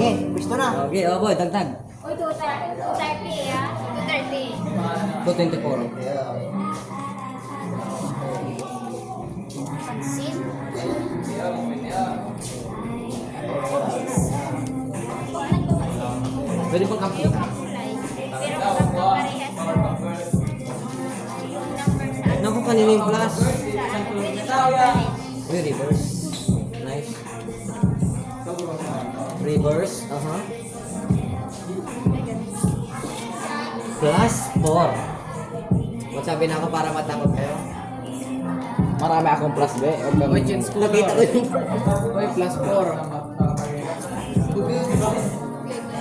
Okay, gusto na. Okay, oh boy, dagdag. Uy, 230 ah. 230. 224. Pansin. Pwede pang kapi. Yung kulay. Pero kapag parehas yung number sa Naku, kanina yung plus. sa Uy, reverse. Nice. Reverse, Plus 4. Magsabi na ako para matakot kayo. Marami akong plus B. Uy, chins ko. Nakita ko yung Uy, plus 4.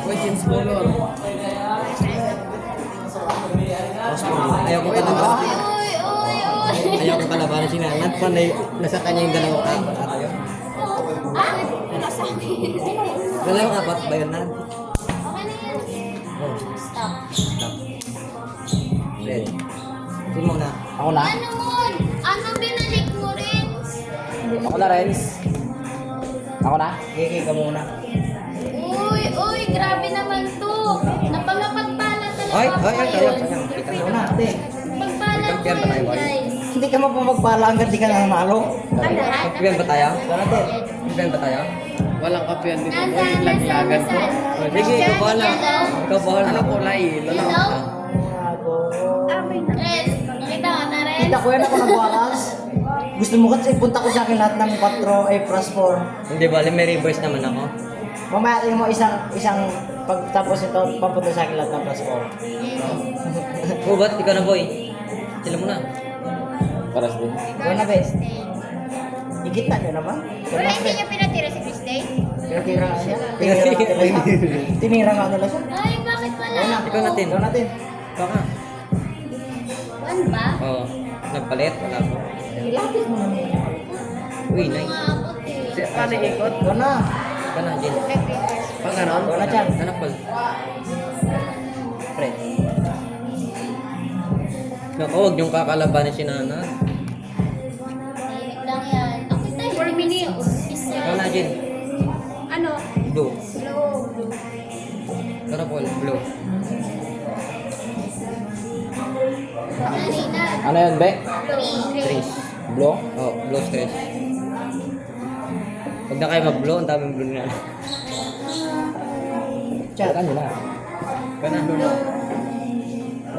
Uy, chins color. Ayaw ko kalaban. Uy, uy, uy. Ayaw ko kalaban si Nanat. Panay, nasa kanya yung dalawang apat. Ayaw. Ah? Nasa akin. Dalawang apat ba yun, Nan? Okay na yan. Oh, Stop. stop. Ready. Sige muna. Ako na? Ano mo? Ano binalik mo rin? Ako na, Renz. Ako na? Kiki ka muna. Uy, uy, grabe naman to. Napangapagpala talaga Ay, po sayang. yun. Kita mo na, ate. Pagpala po Champion ba tayo, yun, boy? guys. Hindi ka mapapagpala hanggang di ka nanalo. Ang lahat. Magpiyan ba tayo? Ganun. Magpiyan ba tayo? Walang kapiyan dito. Uy, Nasaan, laglagan ko. nasaan? Sige, ikaw bahala. Yellow? Ikaw bahala. Ano kulay? Lalo. Yellow? Red. Nakita mo na red? Kita ko yan ako nag-balance. Gusto mo kasi punta ko sa akin lahat ng 4 plus 4. Hindi bali, may reverse naman ako. Mamaya tingin mo isang pagtapos ito, papunta sa akin lahat ng plus 4. Oh, ba't? Ikaw na, boy. Sila mo na. Paras din. Ikaw na, bes. Ikita nyo naman. Wala, hindi niya pinatira si Christine? Pinatira nga siya. Tinira nga nila siya. Ay, bakit wala? Ikaw natin. Ikaw natin. Baka. One ba? Oo. Nagpalit? Wala po. Ilapit mo naman. Uy, nice. Umabot eh. Paano ikot? Ikaw na. Ikaw na, Jin. Pag ganon? Ikaw na, Chan. Anak pal. Friend. Naku, huwag niyong kakalabanin si Nana. Tahimik lang yan. Okay tayo. 4 minutes. Ikaw na, Jin. Ano? Blue. Slow. Tara, Paul. Blue. Kanina. Ano yun, Be? Trace. Blue? Oh, blue stress. Huwag na kayo mag-blow. Ang daming blue na. Chan. Ano na? Ka na.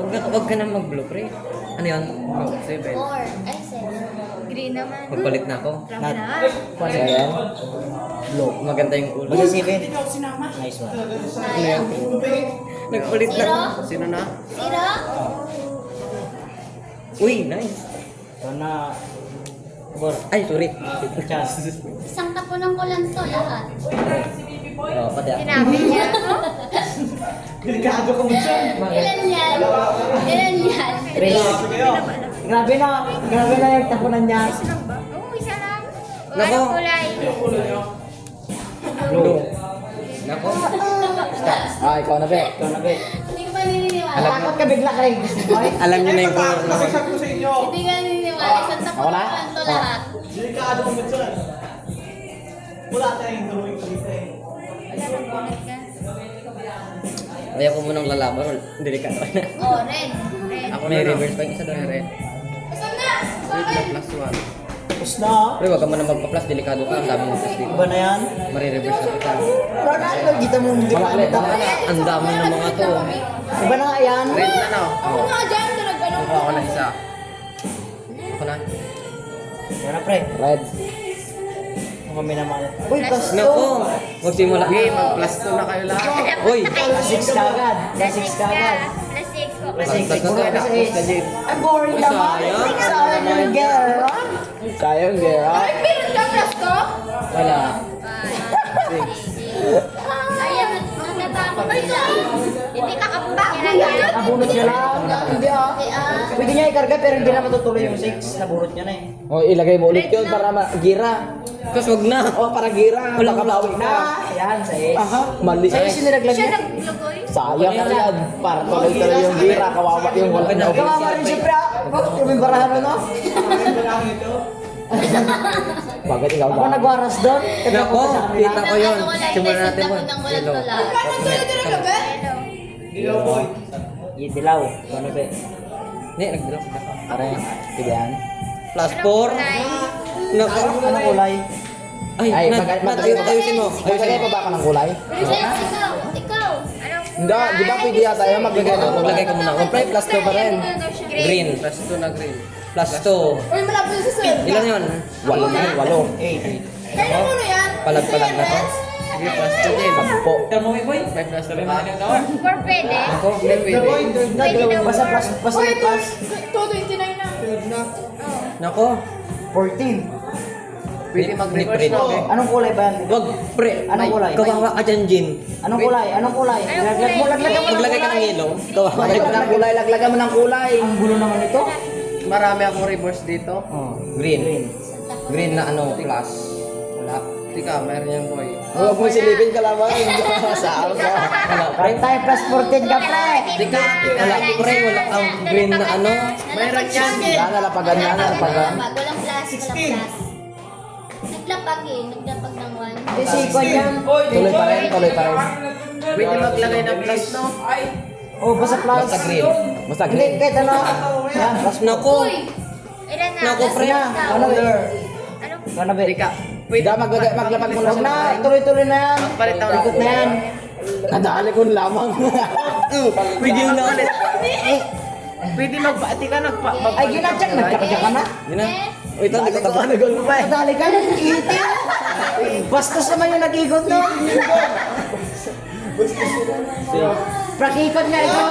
Huwag ka na mag-blow, pre. Ano yun? Oh, 7. 4. Ay, 7. Green naman. Magpalit na ako. Not. Ano yan? Blue. Maganda yung ulo. Mag-7. Nice one. Ano yan? Nagpalit na. Zero? Sino na? 0? Uy, nice. Ikaw na. Ay, sorry. Chan. Isang tapunan ko lang to lahat. Oh, pati ako. Sinabi niya. Delikado ka mo dyan. Ilan yan? Ilan yan? Grabe na. Grabe na yung tapunan niya. Oo, isa lang. Nako. Anong kulay? Blue. Nako. Ah, ikaw na, Be. Ikaw na, be. Hindi ko pa naniniwala. Takot ka bigla kay gusto mo eh. Alam niyo na yung color na. Hindi ka naniniwala. Isang Ako tapunan na? ko lang to lahat. Delikado ka mo dyan. Wala tayong drawing dito eh. Wala nang bonus ka. Ayaw ko munang lalaban. Delikado na. Oh, red. Red. Ako May na, no? reverse pa yung isa doon. Red. Saan na? Red na plus 1. Tapos na. Pre, huwag ka muna magpa-plus. Delikado ka. Ang dami mo plus dito. Iba na yan. Marireverse na kita. Wala na. Kita mo hindi Wala pa ulit, wala na. Ang dami ng mga to. Iba na nga yan. Red na, no? Ako nga dyan. Nagbalong Kuha ko na isa. Ako na. Yan na pre. Red. Kung kami naman. Uy, plus Nako. Magsimula. Okay, mag-plus 2 na kayo lahat. Uy. Plus 6 ka agad. Plus 6 ka agad. Plus 6 ko. Plus Plus 6. Plus Puro na plus to. 6. Ay, boring Ay, naman. sayang. Sayang yung girl. Sayang, girl. Meron ka plus ko? Wala. Ayan, natatakot ka. Hindi ka kabak. Nabunot niya lang. Hindi ah. Pwede niya ikarga pero hindi na matutuloy yung 6. Naburot niya na eh. O, ilagay mo ulit yun para gira. Tapos huwag na. O, para gira. Wala ka blawi na. Yan, sa 6. Aha, mali. Sa 6 sinilaglag Siya niya. naglugoy. Sayang ka yan. Para tuloy-tuloy yung gira. Kawawa yung wala na. Kawawa rin siyempre ah. Oh, yung barahan mo no? Bakit ikaw Ako ba? nagwaras doon. Nako, kita ko yun. Simulan natin mo. Ng walang Hello. tula. Dilaw. Ano ba? Hindi, nagdalok ka. Pare, tigaan. Plus 4. Nako. Anong kulay? Ay, ayusin mo. Maglagay pa ba ka ng kulay? Ikaw. Ikaw. Anong Hindi, di ba pwede yata yan maglagay ng Maglagay ka muna. Siyempre, plus 2 pa rin. Green. Plus 2 na green. Plus 2. Uy, malapit sa sir. Ilan yun? 8 na yun, 8. Kaya mo na yan. Palag-palag na to. Sige, plus 2 din. 10. May plus 2 pa. For pwede. Ako, Hindi, pwede. Pwede daw. Basta plus, basta Uy, plus 229 na. Nako. 14. Pwede mag-reverse na. Okay. Anong kulay ba yan? Wag, pre. Anong kulay? Kawawa ka dyan, Jin. Anong kulay? Anong kulay? Laglag mo, laglag mo. Maglagay ka ng yellow. Kawawa ka Laglag dyan. ng kulay, laglagan mo ng kulay. Ang gulo naman ito. Marami akong reverse dito. Oh, Green. Green na ano, plus. Wala. Tika, mayroon yan boy. Huwag mo silipin ka lamang. Sa ako. Wala, pre. kahit tayo plus 14 ka, pre. Tika, wala, pre. Wala ang green na ano. Mayroon yan. Yan, nalapagan yan, nalapagan. Walang plus. Walang plus. Naglapag eh. Naglapag ng 1. Hindi, sikon yan. Tuloy pa rin, tuloy pa rin. Pwede maglagay ng plus, no? Oh, basta plus. Basta green. Basta Hindi, green. kahit ano. Yan, plus Nako. Ilan na? Naku, pre. na. Ano ba? Ano? Ano ba? Tika, Pwede maglapag mo na Huwag siya. na, tuloy-tuloy na yan. palit na Ikot na yan. Nadali ko lamang. Video na ulit. Pwede Tika, Ay, ginadyak, nagkakadyak ka na. Yun na. Uy, ito, hindi ko tapos. Nagol mo pa eh. Nadali ka, nag-iitin. Bastos naman yung nag-ikot no. Prakikot nga ito.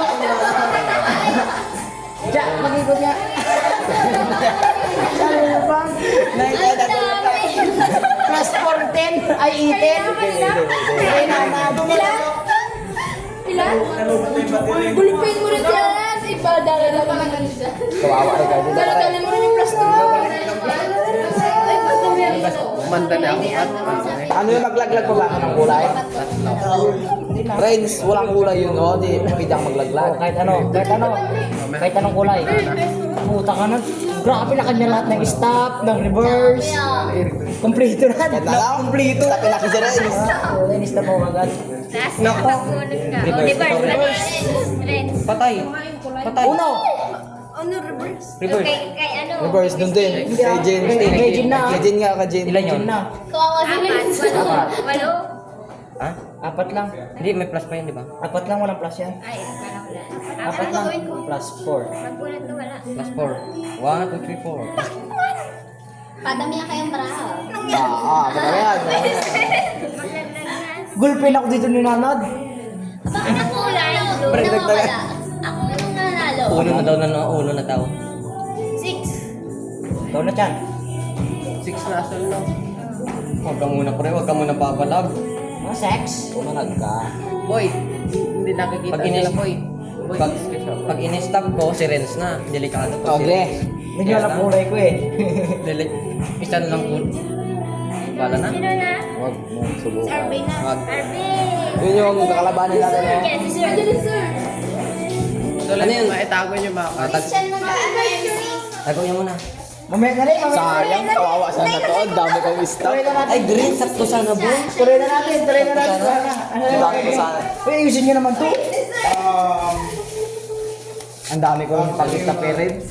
Diyan, mag-ikot nga. Sabi mo bang? Plus 14 ay 18. Ay, nanado mo. Ilan? Gulipin mo rin siya. Iba, dala-dala mo rin siya. Kawawa ay kayo. Dala-dala mo rin yung plus 2. Ay, basta mo yan. Manda na ako. Ano yung maglaglag pa ba ka ng kulay? Friends, walang kulay yun, no? Di pwede ang maglaglag. Kahit ano, kahit ano. Kahit anong kulay. Puta ka na. Grabe na kanya lahat ng stop, ng reverse. Kompleto na. Kahit na lang, kompleto. Tapi na si Renz. Linis na po agad. Last na Nako. nakakunod ka. Reverse. Reverse. Reverse. Patay. Patay. Uno. Ano, reverse? Reverse. Kay ano? Reverse dun din. Kay Jen. Kay Jen na. Kay Jen nga, kay Jen. Ilan yun? Yun na. Kawawa sila. Walo. Ha? Apat lang. Hindi, may plus pa yun, di ba? Apat lang, walang plus yan. Ay, parang wala. Apat Ano lang. gagawin ko? Plus 4. Magbulat ko wala. Plus 4. 1, 2, 3, 4. Padami na kayong baraha. Ano yan? Gulpin ako dito ni Nanad. Bakit ako wala? Pre, Nawawala. dagdagan. Ako yung nanalo. Uno na daw na, uno na daw. 6. Ikaw na dyan. 6 na asal, no? Huwag ka muna, pre. Huwag ka muna papalag. Mga sex. Umanag ka. Boy, hindi nakikita Pag inis- sila, boy. Boy, Pag in-stop ko, si Renz na. Delikado ko. Okay. Medyo alam kulay ko eh. Isa na lang kul. Wala na. Sino na? Huwag mo subukan. Arby na. Wag. Arby. Yun yung kakalabanin natin. Sir, No? yes, sir. Sir. So, Ano yun? maitago nyo ba? Siya naman ka. Tagaw niya muna. Mamaya na rin, mamaya na rin. Sayang, kawawa sana to. Ang dami kong stop. Tuloy na natin. Ay, green. Sakto sana, boy. Tuloy na natin, tuloy na natin. Ano Ang dami ko sana. Uy, ayusin nyo naman to. Ang dami ko pag-stop eh, Renz.